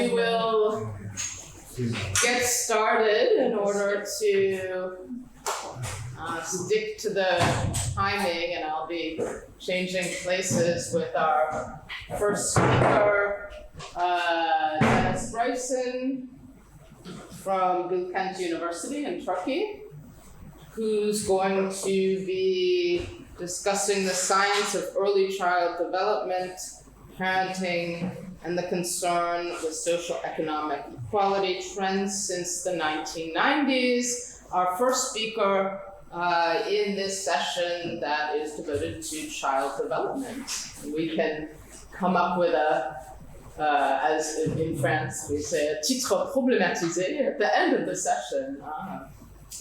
we will get started in order to stick to the timing, and I'll be changing places with our first speaker, Bryson from Bilkent University in Turkey, who's going to be discussing the science of early child development, parenting, and the concern with social-economic equality trends since the 1990s. Our first speaker in this session that is devoted to child development. We can come up with as in France we say, a titre problématisé at the end of the session.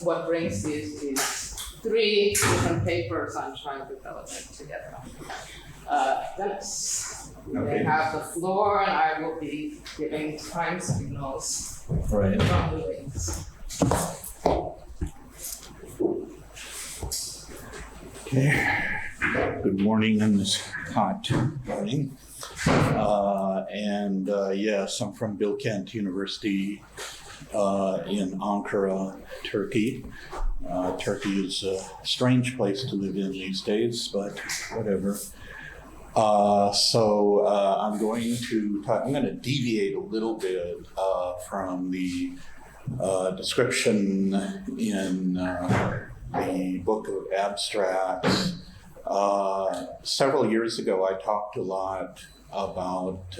What brings these three different papers on child development together. Dennis, you may have the floor, and I will be giving time signals right from the wings. Okay. Good morning on this hot morning. Yes, I'm from Bilkent University in Ankara, Turkey. Turkey is a strange place to live in these days, but whatever. I'm going to deviate a little bit from the description in the book of abstracts. Several years ago, I talked a lot about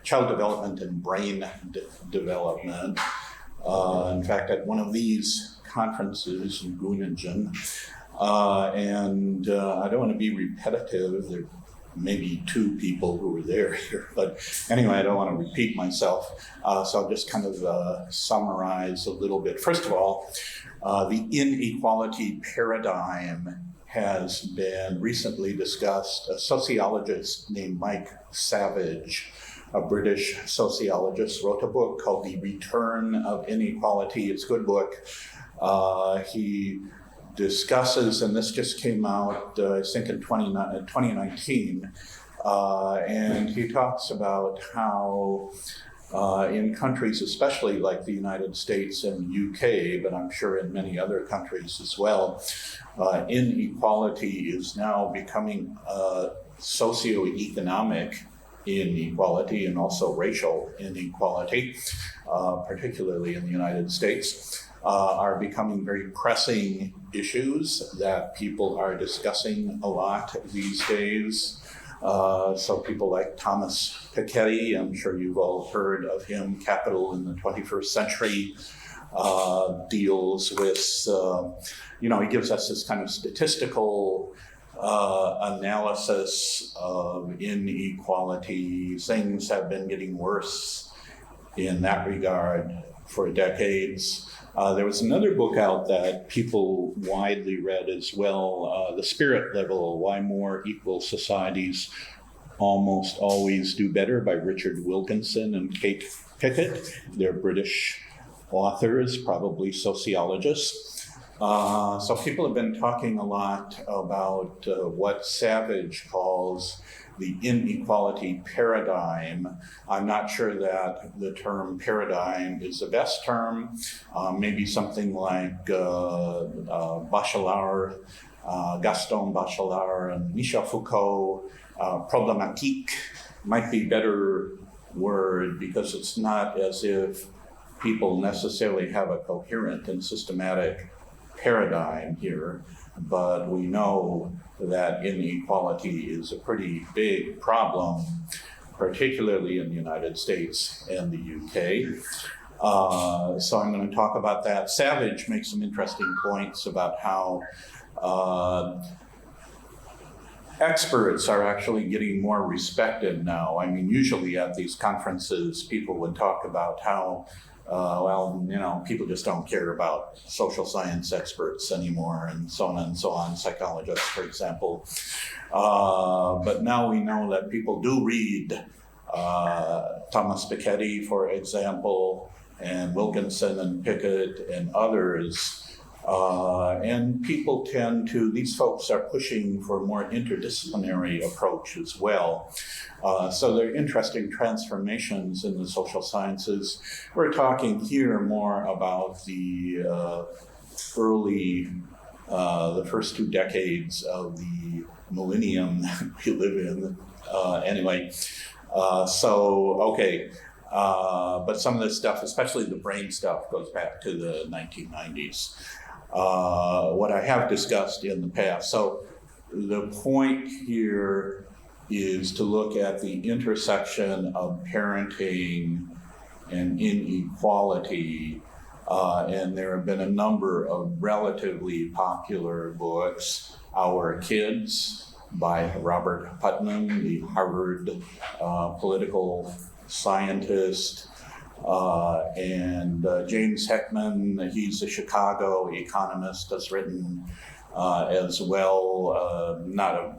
child development and brain development. In fact, at one of these conferences in Groningen, I don't want to be repetitive. There may be two people who were there here, but anyway, I don't want to repeat myself. So I'll just kind of summarize a little bit. First of all, the inequality paradigm has been recently discussed. A sociologist named Mike Savage, a British sociologist, wrote a book called The Return of Inequality. It's a good book. He discusses, and this just came out, I think in 2019, and he talks about how in countries, especially like the United States and UK, but I'm sure in many other countries as well, inequality is now becoming socioeconomic inequality and also racial inequality, particularly in the United States, are becoming very pressing issues that people are discussing a lot these days. So people like Thomas Piketty, I'm sure you've all heard of him, Capital in the 21st Century, deals with, he gives us this kind of statistical analysis of inequality. Things have been getting worse in that regard for decades. There was another book out that people widely read as well, The Spirit Level, Why More Equal Societies Almost Always Do Better by Richard Wilkinson and Kate Pickett. They're British authors, probably sociologists. So people have been talking a lot about what Savage calls the inequality paradigm. I'm not sure that the term paradigm is the best term. Maybe something like Bachelard, Gaston Bachelard and Michel Foucault, problématique might be a better word, because it's not as if people necessarily have a coherent and systematic paradigm here, but we know that inequality is a pretty big problem, particularly in the United States and the UK. So I'm going to talk about that. Savage makes some interesting points about how experts are actually getting more respected now. I mean, usually at these conferences, people would talk about how people just don't care about social science experts anymore, and so on, psychologists, for example. But now we know that people do read Thomas Piketty, for example, and Wilkinson and Pickett and others And people tend to, these folks are pushing for a more interdisciplinary approach as well. So there are interesting transformations in the social sciences. We're talking here more about the the first 2 decades of the millennium we live in. But some of this stuff, especially the brain stuff, goes back to the 1990s. What I have discussed in the past. So the point here is to look at the intersection of parenting and inequality. And there have been a number of relatively popular books. Our Kids by Robert Putnam, the Harvard political scientist, and James Heckman, he's a Chicago economist, has written as well, not a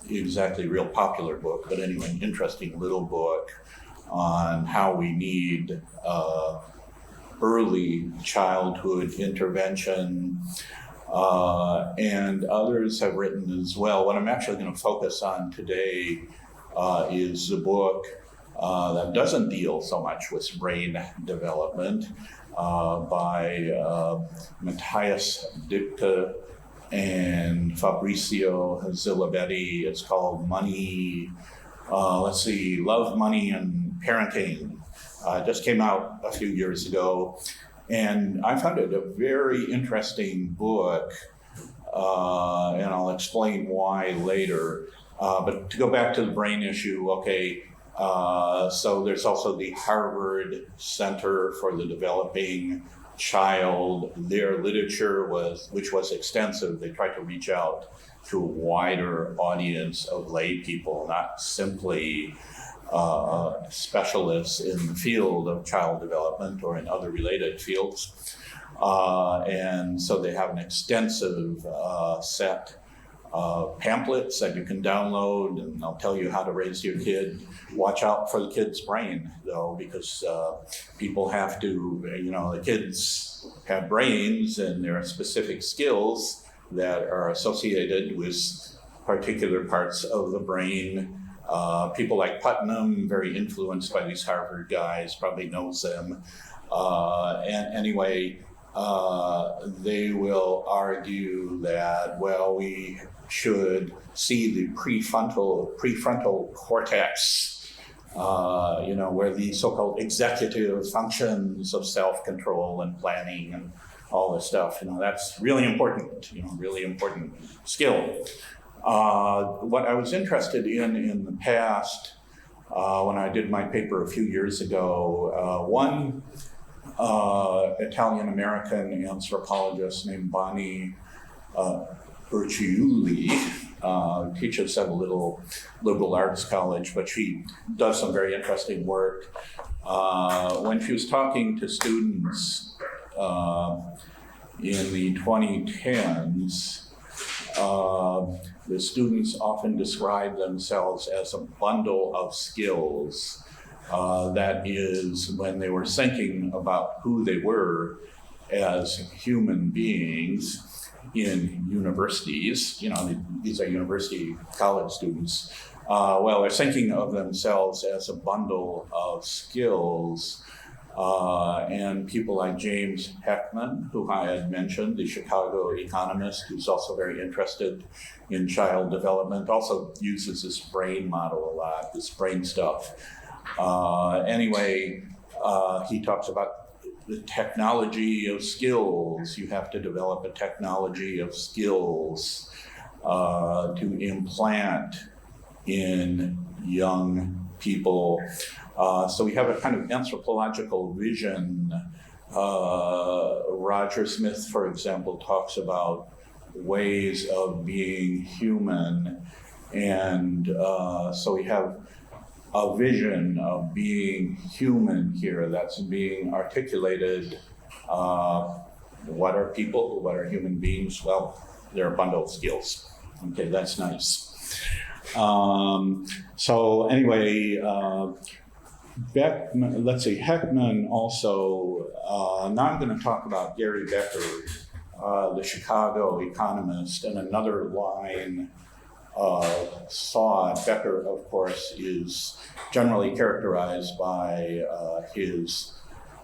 exactly real popular book, but anyway, an interesting little book on how we need early childhood intervention, and others have written as well. What I'm actually going to focus on today is a book that doesn't deal so much with brain development by Matthias Dipke and Fabrizio Zilibetti. It's called Love, Money, and Parenting. Just came out a few years ago, and I found it a very interesting book, and I'll explain why later. But to go back to the brain issue, so there's also the Harvard Center for the Developing Child. Their literature which was extensive. They tried to reach out to a wider audience of lay people, not simply specialists in the field of child development or in other related fields. And so they have an extensive set of pamphlets that you can download, and they'll tell you how to raise your kid. Watch out for the kid's brain, though, because people have to, the kids have brains and there are specific skills that are associated with particular parts of the brain. People like Putnam, very influenced by these Harvard guys, probably knows them. They will argue that, we should see the prefrontal cortex, where the so-called executive functions of self-control and planning and all this stuff, that's really important, really important skill. What I was interested in the past, when I did my paper a few years ago, one Italian-American anthropologist named Bonnie Urciuli teaches at a little liberal arts college, but she does some very interesting work. When she was talking to students in the 2010s, the students often describe themselves as a bundle of skills. That is, when they were thinking about who they were as human beings in universities, these are university college students, they're thinking of themselves as a bundle of skills. And people like James Heckman, who I had mentioned, the Chicago economist, who's also very interested in child development, also uses this brain model a lot, this brain stuff. He talks about the technology of skills. You have to develop a technology of skills to implant in young people. So we have a kind of anthropological vision. Roger Smith, for example, talks about ways of being human. And so we have a vision of being human here that's being articulated. What are people? What are human beings? Well, they're a bundle of skills. Okay, that's nice. Heckman also, now I'm going to talk about Gary Becker, the Chicago Economist, and another line of thought. Becker, of course, is generally characterized by his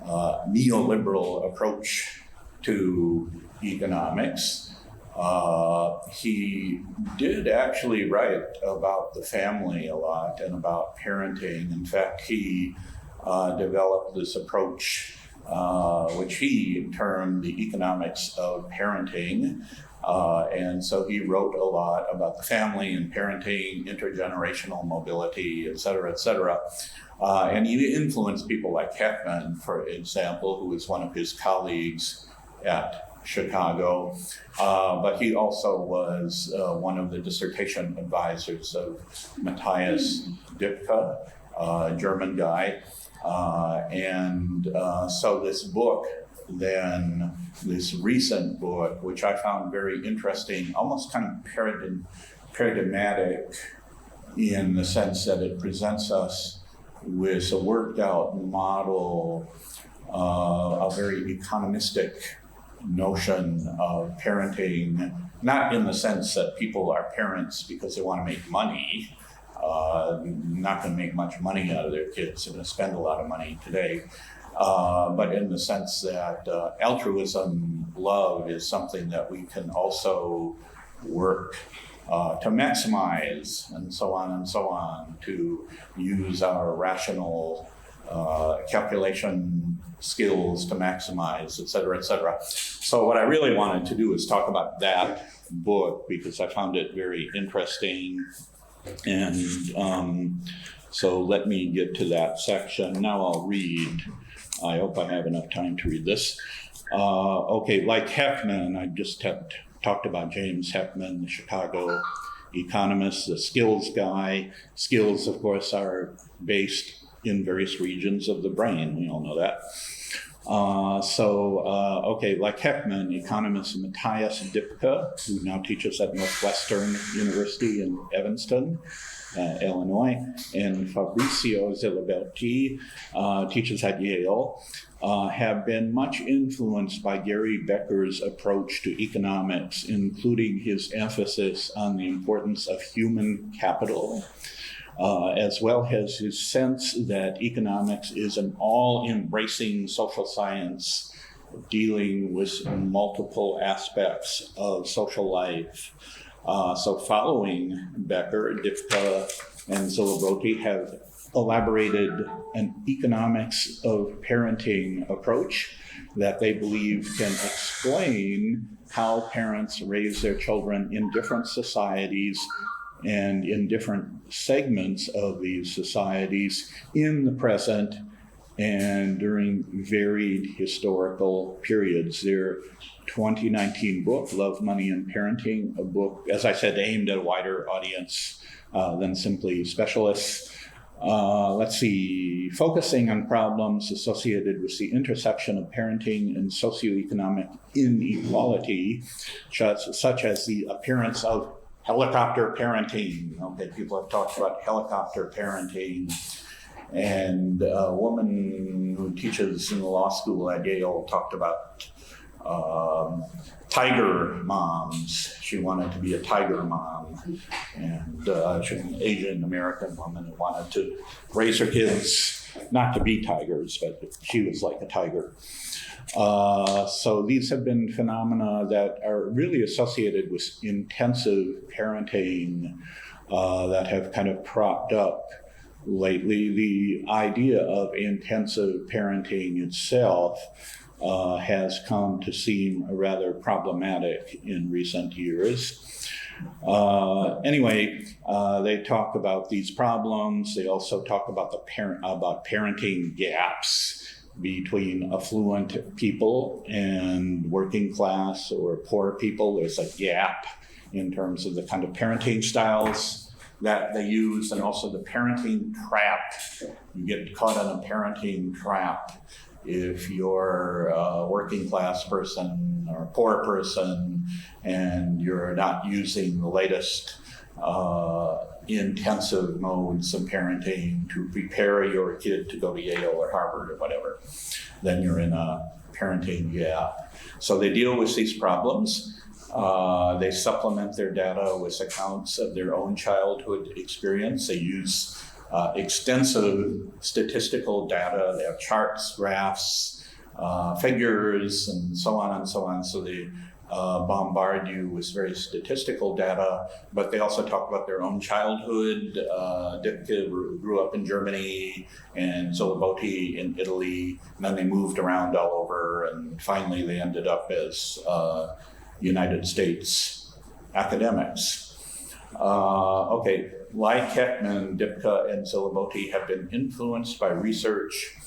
neoliberal approach to economics. He did actually write about the family a lot and about parenting. In fact, he developed this approach which he termed the economics of parenting. And so he wrote a lot about the family and parenting, intergenerational mobility, et cetera, et cetera. And he influenced people like Heckman, for example, who was one of his colleagues at Chicago. But he also was one of the dissertation advisors of Matthias Dipke, a German guy. So this book, then, this recent book, which I found very interesting, almost kind of paradigmatic in the sense that it presents us with a worked out model, a very economistic notion of parenting, not in the sense that people are parents because they want to make money, not going to make much money out of their kids, they're going to spend a lot of money today, but in the sense that altruism, love, is something that we can also work to maximize, and so on, to use our rational calculation skills to maximize, et cetera, et cetera. So what I really wanted to do is talk about that book because I found it very interesting. And so let me get to that section. Now I'll read. I hope I have enough time to read this. Okay, like Heckman, I just talked about James Heckman, the Chicago economist, the skills guy. Skills, of course, are based in various regions of the brain. We all know that. Like Heckman, economist Matthias Dipke, who now teaches at Northwestern University in Evanston, Illinois, and Fabrizio Ziliberti teaches at Yale, have been much influenced by Gary Becker's approach to economics, including his emphasis on the importance of human capital, as well as his sense that economics is an all-embracing social science dealing with multiple aspects of social life. So following Becker, Dipke, and Ziliberti have elaborated an economics of parenting approach that they believe can explain how parents raise their children in different societies and in different segments of these societies in the present and during varied historical periods. Their 2019 book, Love, Money, and Parenting, a book, as I said, aimed at a wider audience than simply specialists. Focusing on problems associated with the intersection of parenting and socioeconomic inequality, such as the appearance of helicopter parenting. Okay, people have talked about helicopter parenting. And a woman who teaches in the law school at Yale talked about tiger moms. She wanted to be a tiger mom. And she was an Asian American woman who wanted to raise her kids not to be tigers, but she was like a tiger. So these have been phenomena that are really associated with intensive parenting that have kind of propped up lately. The idea of intensive parenting itself has come to seem rather problematic in recent years. They talk about these problems. They also talk about about parenting gaps between affluent people and working class or poor people. There's a gap in terms of the kind of parenting styles that they use, and also the parenting trap. You get caught in a parenting trap if you're a working class person or a poor person and you're not using the latest intensive modes of parenting to prepare your kid to go to Yale or Harvard or whatever. Then you're in a parenting gap. So they deal with these problems. They supplement their data with accounts of their own childhood experience. They use extensive statistical data. They have charts, graphs, figures, and so on and so on. So they bombard you with very statistical data, but they also talk about their own childhood. Dipka grew up in Germany and Zolaboti in Italy, and then they moved around all over, and finally they ended up as United States academics. Okay, like Heckman, Dipka, and Zolaboti have been influenced by research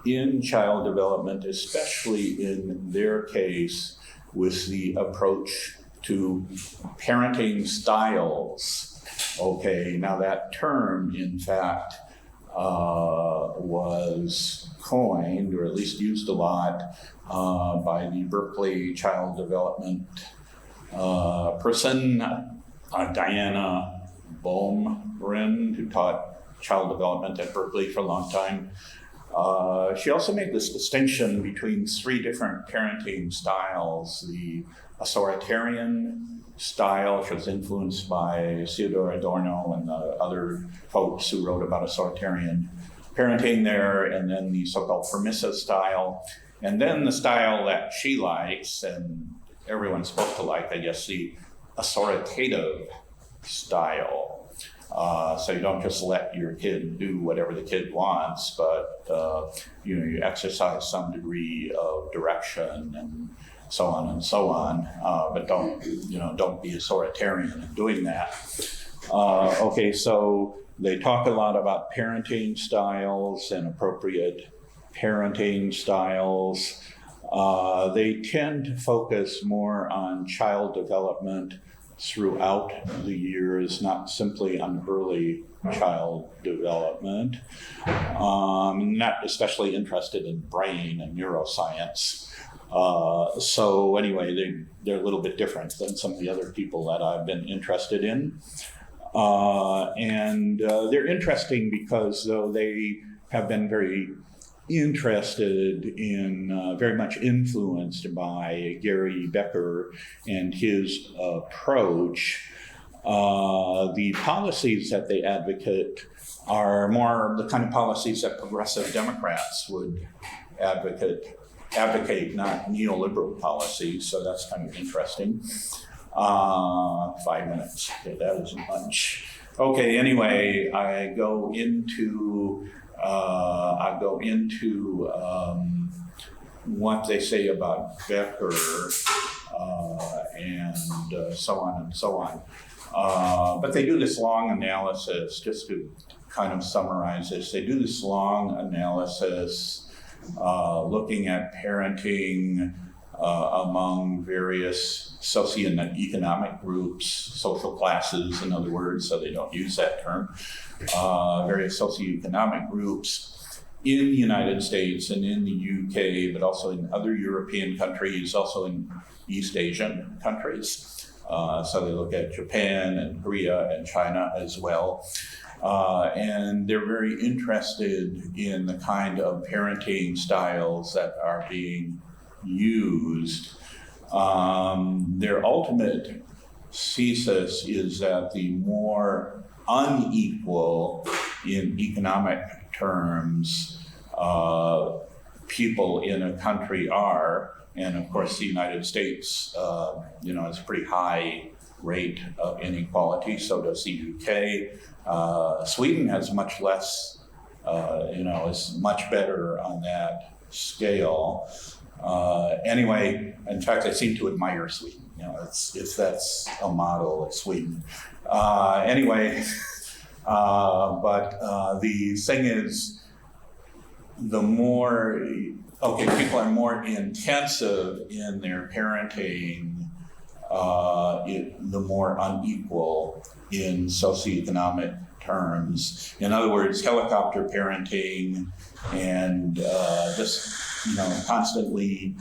in child development, especially in their case with the approach to parenting styles. Okay, now that term, in fact, was coined, or at least used a lot, by the Berkeley child development person, Diana Boehmrin, who taught child development at Berkeley for a long time. She also made this distinction between three different parenting styles. The authoritarian style, which was influenced by Theodor Adorno and the other folks who wrote about authoritarian parenting there, and then the so-called permissive style, and then the style that she likes, and everyone's supposed to like, I guess, the authoritative style. So you don't just let your kid do whatever the kid wants, but you exercise some degree of direction and so on and so on. But don't be authoritarian in doing that. Okay, so they talk a lot about parenting styles and appropriate parenting styles. They tend to focus more on child development throughout the years, not simply on early child development. Not especially interested in brain and neuroscience. So anyway, they're a little bit different than some of the other people that I've been interested in. And they're interesting because, though they have been very interested in, very much influenced by Gary Becker and his approach, the policies that they advocate are more the kind of policies that progressive Democrats would advocate, not neoliberal policies. So that's kind of interesting. 5 minutes. Okay, that isn't much. Okay, anyway, I go into what they say about Becker and so on and so on. But they do this long analysis, just to kind of summarize this. They do this long analysis looking at parenting among various socioeconomic groups, social classes, in other words, so they don't use that term, various socioeconomic groups in the United States and in the UK, but also in other European countries, also in East Asian countries. So they look at Japan and Korea and China as well. And they're very interested in the kind of parenting styles that are being used. Their ultimate thesis is that the more unequal in economic terms people in a country are, and of course the United States has a pretty high rate of inequality, so does the UK. Sweden has much less, is much better on that scale. Anyway, in fact, I seem to admire Sweden. If that's a model, it's Sweden. Anyway, but the thing is, the more, people are more intensive in their parenting, the more unequal in socioeconomic terms. In other words, helicopter parenting and just constantly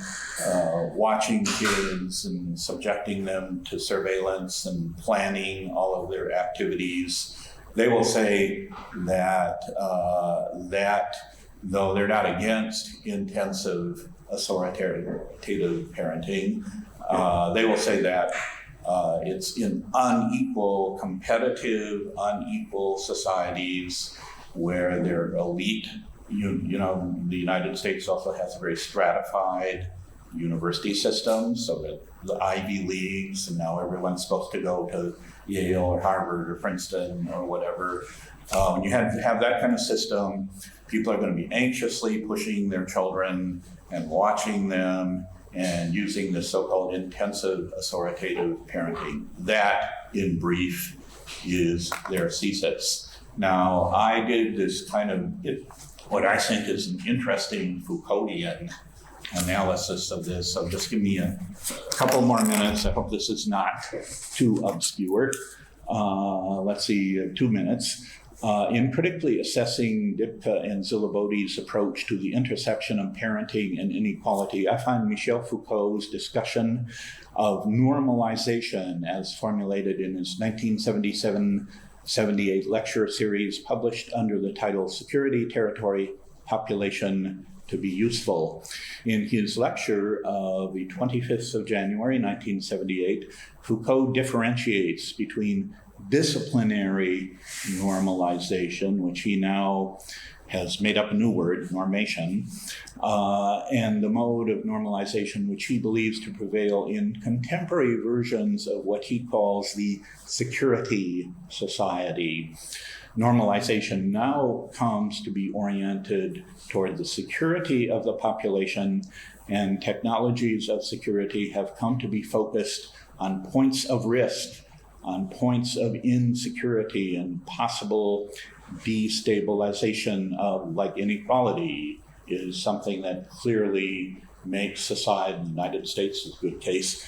watching kids and subjecting them to surveillance and planning all of their activities. They will say that that though they're not against intensive authoritative parenting, they will say that it's in unequal, competitive, unequal societies where they're elite. You know, the United States also has a very stratified university system, so that the Ivy Leagues, and now everyone's supposed to go to Yale or Harvard or Princeton or whatever. When you have that kind of system, people are going to be anxiously pushing their children and watching them and using the so-called intensive authoritative parenting. That, in brief, is their thesis. Now, I did this kind of, what I think is an interesting Foucauldian analysis of this, so just give me a couple more minutes. I hope this is not too obscure. Let's see, 2 minutes. In critically assessing Dipka and Zilibodi's approach to the intersection of parenting and inequality, I find Michel Foucault's discussion of normalization as formulated in his 1977-78 lecture series published under the title Security, Territory, Population to be useful. In his lecture of the 25th of January, 1978, Foucault differentiates between disciplinary normalization, which he now has made up a new word, normation, and the mode of normalization which he believes to prevail in contemporary versions of what he calls the security society. Normalization now comes to be oriented toward the security of the population, and technologies of security have come to be focused on points of risk, on points of insecurity and possible destabilization of, like inequality, is something that clearly makes society, the United States is a good case,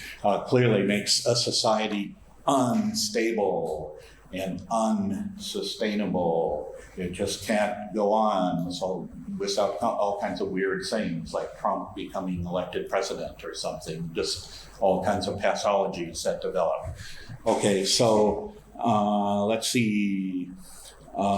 clearly makes a society unstable and unsustainable. It just can't go on so without all kinds of weird things like Trump becoming elected president or something, just all kinds of pathologies that develop. Okay, so let's see.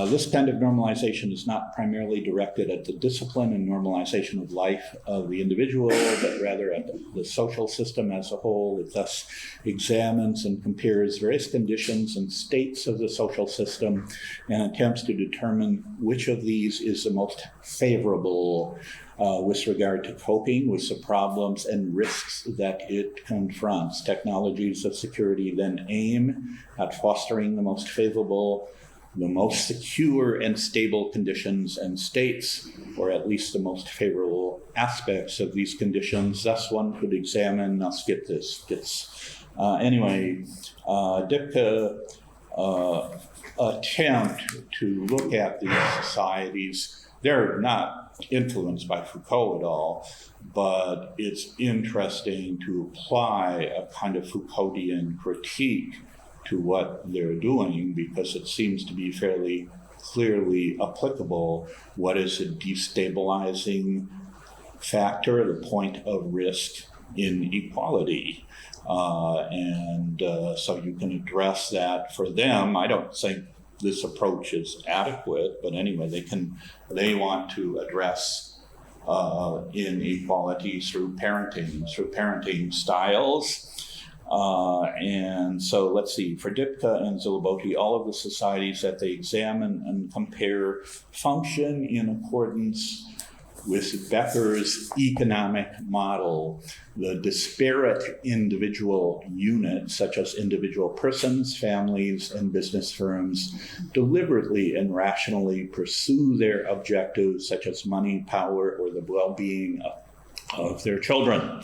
This kind of normalization is not primarily directed at the discipline and normalization of life of the individual, but rather at the social system as a whole. It thus examines and compares various conditions and states of the social system and attempts to determine which of these is the most favorable with regard to coping with the problems and risks that it confronts. Technologies of security then aim at fostering the most favorable, the most secure and stable conditions and states, or at least the most favorable aspects of these conditions. Thus, one could examine, I'll skip this. Anyway, Dipka attempt to look at these societies. They're not influenced by Foucault at all, but it's interesting to apply a kind of Foucauldian critique to what they're doing, because it seems to be fairly clearly applicable. What is a destabilizing factor, the point of risk in equality? So you can address that for them. I don't think this approach is adequate, but anyway, they want to address inequality through parenting styles. And so let's see, for Dipka and Zilibodi, all of the societies that they examine and compare function in accordance with Becker's economic model. The disparate individual units, such as individual persons, families, and business firms, deliberately and rationally pursue their objectives, such as money, power, or the well-being of their children.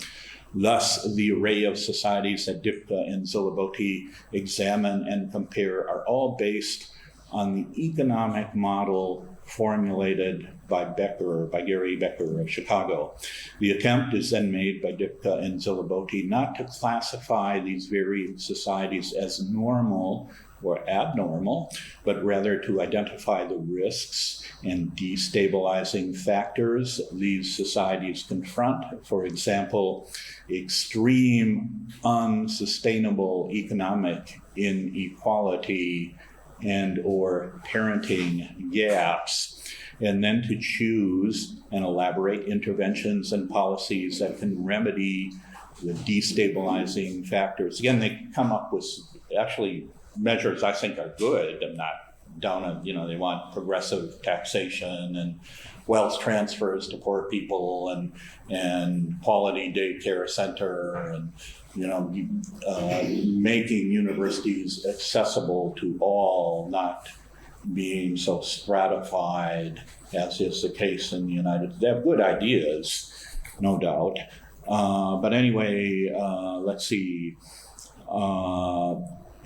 Thus, the array of societies that Dipka and Zilibodi examine and compare are all based on the economic model formulated by Gary Becker of Chicago. The attempt is then made by Dipka and Zilibodi not to classify these varying societies as normal or abnormal, but rather to identify the risks and destabilizing factors these societies confront. For example, extreme unsustainable economic inequality and or parenting gaps. and then to choose and elaborate interventions and policies that can remedy the destabilizing factors. Again, they come up with actually measures I think are good. I'm not down on, they want progressive taxation and wealth transfers to poor people and quality daycare center and, making universities accessible to all, not being so stratified as is the case in the United States. They have good ideas, no doubt. But anyway, let's see.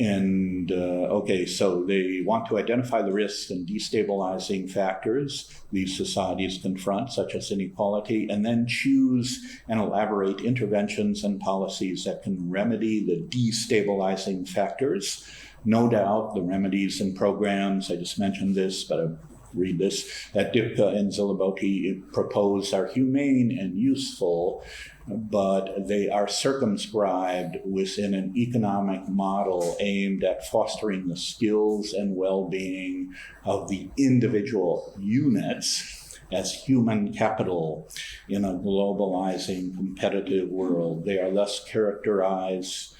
Okay, so they want to identify the risks and destabilizing factors these societies confront, such as inequality, and then choose and elaborate interventions and policies that can remedy the destabilizing factors. No doubt the remedies and programs, I just mentioned this, but I'll read this, that Dipka and Zilaboti propose are humane and useful, but they are circumscribed within an economic model aimed at fostering the skills and well-being of the individual units as human capital in a globalizing competitive world. They are thus characterized,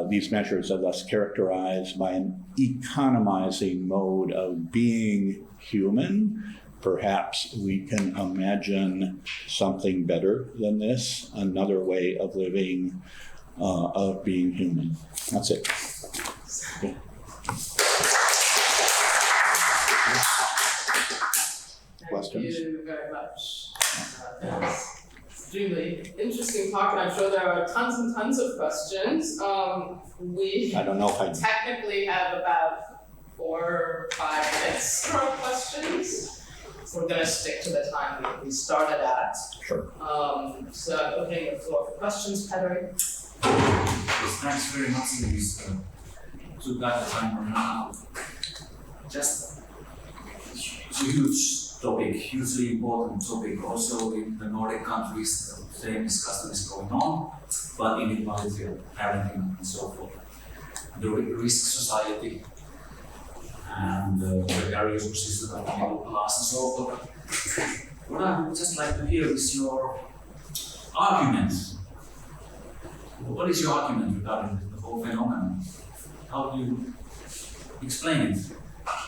these measures are thus characterized by an economizing mode of being human. Perhaps we can imagine something better than this, another way of living, of being human. That's it. Yeah. Questions? Thank you very much. That's extremely interesting talk, and I'm sure there are tons and tons of questions. We I don't know if I technically have about 4 or 5 minutes for questions. We're going to stick to the time we started at. Sure. So I'm opening the floor for questions, Pedro. Yes, thanks very much, Louise. To guide the timer. Just it's a huge topic, hugely important topic. Also in the Nordic countries, the same discussion is going on, but inequality of parenting and so forth. The risk society and the precarious position of the middle class and so forth. What I would just like to hear is your argument. What is your argument regarding the whole phenomenon? How do you explain it?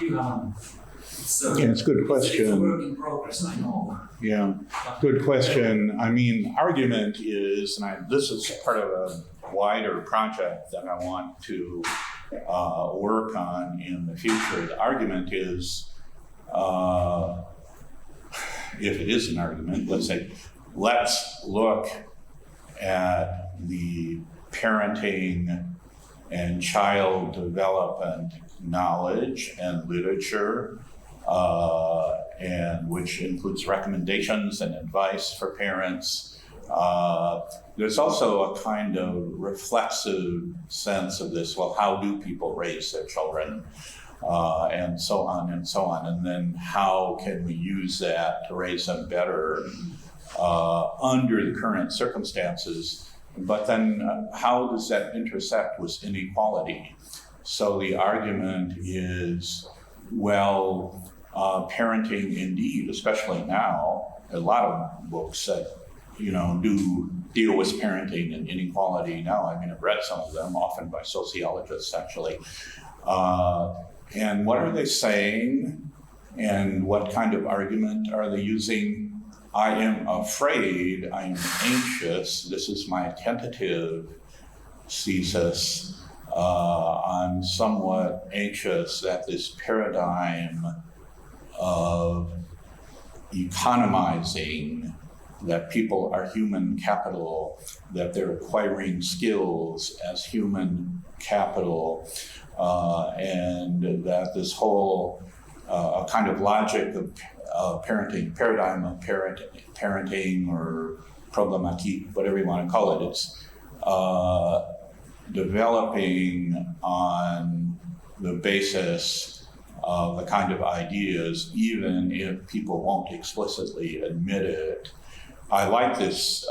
You haven't. It's it's a good question. It's a work in progress, I know. Yeah, good question. I mean, argument is, and this is part of a wider project that I want to work on in the future. The argument is, if it is an argument, let's look at the parenting and child development knowledge and literature, and which includes recommendations and advice for parents. There's also a kind of reflexive sense of this, well, how do people raise their children? And so on and so on. And then how can we use that to raise them better under the current circumstances? But then how does that intersect with inequality? So the argument is, well, parenting indeed, especially now, a lot of books that do deal with parenting and inequality now. I mean, I've read some of them, often by sociologists, actually. And what are they saying? And what kind of argument are they using? I am afraid, I am anxious. This is my tentative thesis. I'm somewhat anxious that this paradigm of economizing, that people are human capital, that they're acquiring skills as human capital, and that this whole kind of logic of parenting, paradigm of parenting or problematique, whatever you want to call it, it's developing on the basis of the kind of ideas, even if people won't explicitly admit it. I like this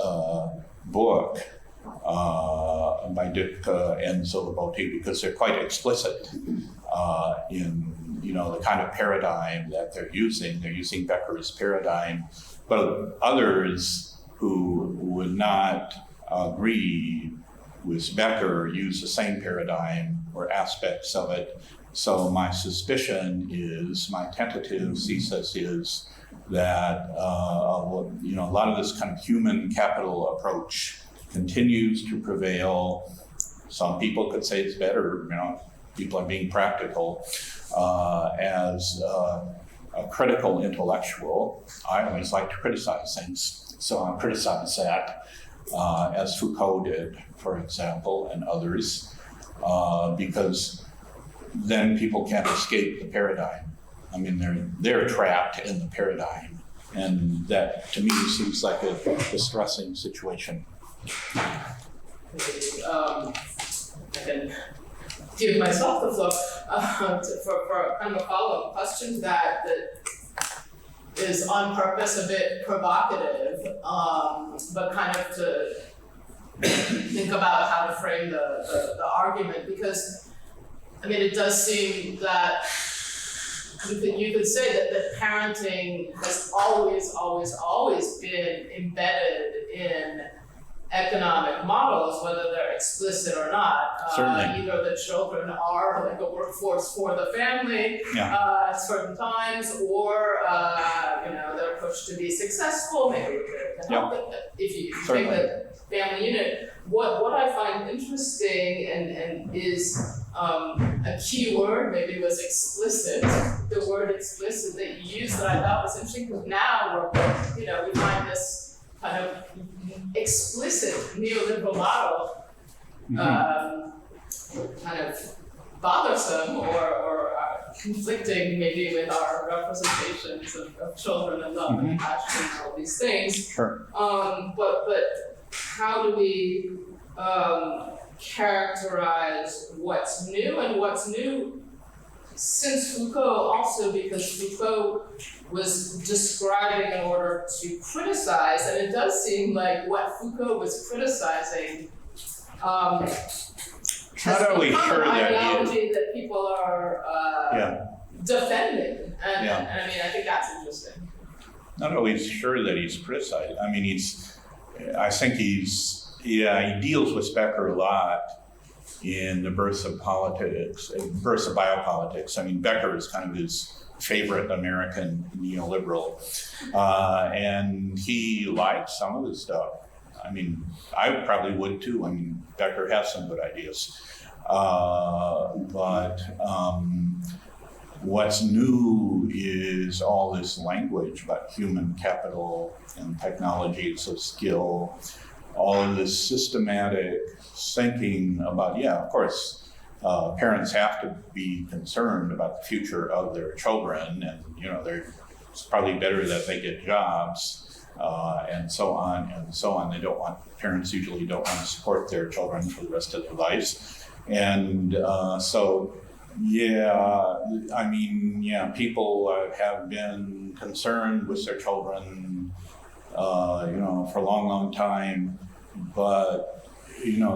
book by Dipka and Zilaboti because they're quite explicit in the kind of paradigm that they're using Becker's paradigm, but others who would not agree with Becker use the same paradigm or aspects of it. So my tentative thesis is that a lot of this kind of human capital approach continues to prevail. Some people could say it's better, people are being practical. As a critical intellectual, I always like to criticize things. So I'll criticize that, as Foucault did, for example, and others, because then people can't escape the paradigm. I mean, they're trapped in the paradigm, and that to me seems like a distressing situation. I can give myself the floor for kind of a follow-up question that is on purpose a bit provocative, but kind of to think about how to frame the argument, because I mean, it does seem that you could say that parenting has always been embedded in economic models, whether they're explicit or not. Certainly. Either the children are like a workforce for the family at certain times, or they're pushed to be successful, maybe to help if you take the family unit. What I find interesting and is a key word maybe was explicit. The word explicit that you used that I thought was interesting, because now we find this kind of explicit neoliberal model kind of bothersome or conflicting maybe with our representations of children and love and passion and all these things. Sure. But how do we characterize what's new and what's new since Foucault, also because Foucault was describing in order to criticize, and it does seem like what Foucault was criticizing has become an ideology that people are defending, and I mean, I think that's interesting. Not always sure that he's criticized. I mean, he deals with Becker a lot in the birth of biopolitics. I mean, Becker is kind of his favorite American neoliberal, and he likes some of the stuff. I mean, I probably would too. I mean, Becker has some good ideas, but what's new is all this language about human capital and technologies of skill, all of this systematic thinking about, of course, parents have to be concerned about the future of their children, and it's probably better that they get jobs, and so on and so on. Parents usually don't want to support their children for the rest of their lives, and people have been concerned with their children, for a long, long time, but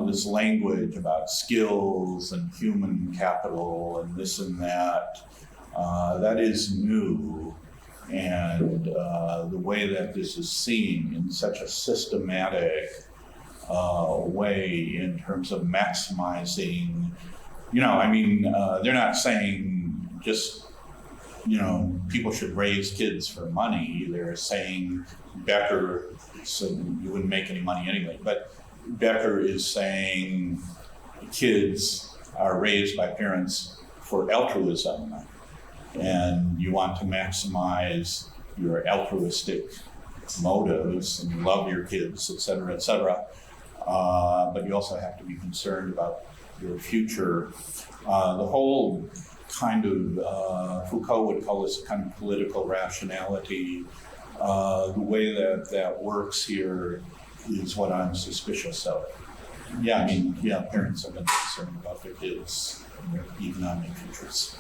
this language about skills and human capital and this and that, that is new. And the way that this is seen in such a systematic way in terms of maximizing, they're not saying just, people should raise kids for money. They're saying Becker, so you wouldn't make any money anyway, but Becker is saying kids are raised by parents for altruism, and you want to maximize your altruistic motives and you love your kids, et cetera, but you also have to be concerned about your future. The whole kind of, Foucault would call this a kind of political rationality. The way that works here is what I'm suspicious of. Parents have been concerned about their kids and their economic futures.